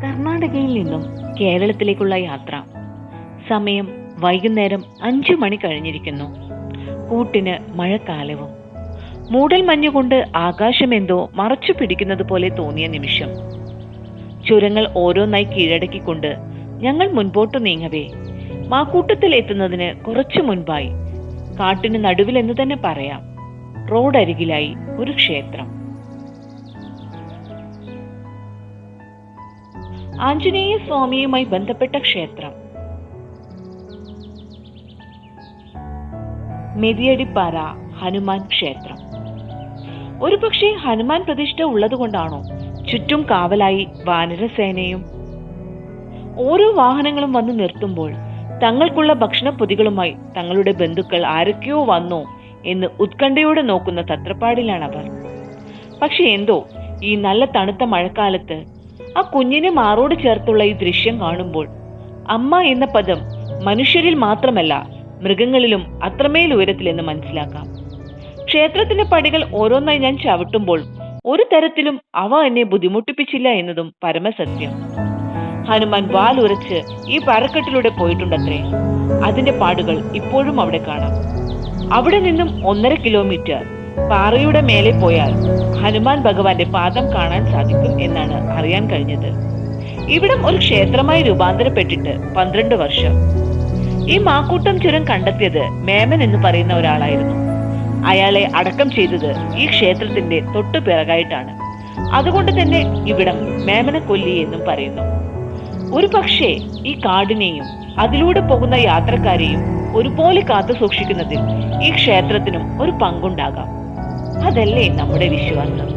കർണാടകയിൽ നിന്നും കേരളത്തിലേക്കുള്ള യാത്ര. സമയം വൈകുന്നേരം 5 മണി കഴിഞ്ഞിരിക്കുന്നു. കൂട്ടിന് മഴക്കാലവും. മൂടൽ മഞ്ഞുകൊണ്ട് ആകാശമെന്തോ മറച്ചു പിടിക്കുന്നത് പോലെ തോന്നിയ നിമിഷം. ചുരങ്ങൾ ഓരോന്നായി കീഴടക്കിക്കൊണ്ട് ഞങ്ങൾ മുൻപോട്ടു നീങ്ങവേ മാക്കൂട്ടത്തിൽ എത്തുന്നതിന് കുറച്ചു മുൻപായി, കാട്ടിന് നടുവിലെന്ന് തന്നെ പറയാം, റോഡരികിലായി ഒരു ക്ഷേത്രം. ആഞ്ജനേയ സ്വാമിയുമായി ബന്ധപ്പെട്ട ക്ഷേത്രം. മെതിയടിപ്പാറ ഹനുമാൻ ക്ഷേത്രം. ഒരുപക്ഷെ ഹനുമാൻ പ്രതിഷ്ഠ ഉള്ളതുകൊണ്ടാണോ ചുറ്റും കാവലായി വാനരസേനയും? ഓരോ വാഹനങ്ങളും വന്ന് നിർത്തുമ്പോൾ തങ്ങൾക്കുള്ള ഭക്ഷണപ്പൊതികളുമായി തങ്ങളുടെ ബന്ധുക്കൾ ആരൊക്കെയോ വന്നോ എന്ന് ഉത്കണ്ഠയോടെ നോക്കുന്ന തത്രപ്പാടിലാണവർ. പക്ഷെ എന്തോ ഈ നല്ല തണുത്ത മഴക്കാലത്ത് ആ കുഞ്ഞിനെ മാറോട് ചേർത്തുള്ള ഈ ദൃശ്യം കാണുമ്പോൾ അമ്മ എന്ന പദം മനുഷ്യരിൽ മാത്രമല്ല മൃഗങ്ങളിലും അത്രമേൽ ഉയരത്തിലെന്ന് മനസ്സിലാക്കാം. ക്ഷേത്രത്തിന്റെ പടികൾ ഓരോന്നായി ഞാൻ ചവിട്ടുമ്പോൾ ഒരു തരത്തിലും അവ എന്നെ ബുദ്ധിമുട്ടിപ്പിച്ചില്ല എന്നതും പരമസത്യം. ഹനുമാൻ വാലുറച്ച് ഈ പാറക്കെട്ടിലൂടെ പോയിട്ടുണ്ടത്രേ. അതിന്റെ പാടുകൾ ഇപ്പോഴും അവിടെ കാണാം. അവിടെ നിന്നും 1.5 കിലോമീറ്റർ പാറയുടെ മേലെ പോയാൽ ഹനുമാൻ ഭഗവാന്റെ പാദം കാണാൻ സാധിക്കും എന്നാണ് അറിയാൻ കഴിഞ്ഞത്. ഇവിടം ഒരു ക്ഷേത്രമായി രൂപാന്തരപ്പെട്ടിട്ട് 12 വർഷം. ഈ മാക്കൂട്ടം ചുരം കണ്ടെത്തിയത് മേമൻ എന്ന് പറയുന്ന ഒരാളായിരുന്നു. അയാളെ അടക്കം ചെയ്തത് ഈ ക്ഷേത്രത്തിന്റെ തൊട്ടു പിറകായിട്ടാണ്. അതുകൊണ്ട് തന്നെ ഇവിടം മേമനക്കൊല്ലി എന്നും പറയുന്നു. ഒരു പക്ഷേ ഈ കാടിനെയും അതിലൂടെ പോകുന്ന യാത്രക്കാരെയും ഒരുപോലെ കാത്തു സൂക്ഷിക്കുന്നതിൽ ഈ ക്ഷേത്രത്തിനും ഒരു പങ്കുണ്ടാകാം. അതല്ലേ നമ്മുടെ വിശ്വാസം.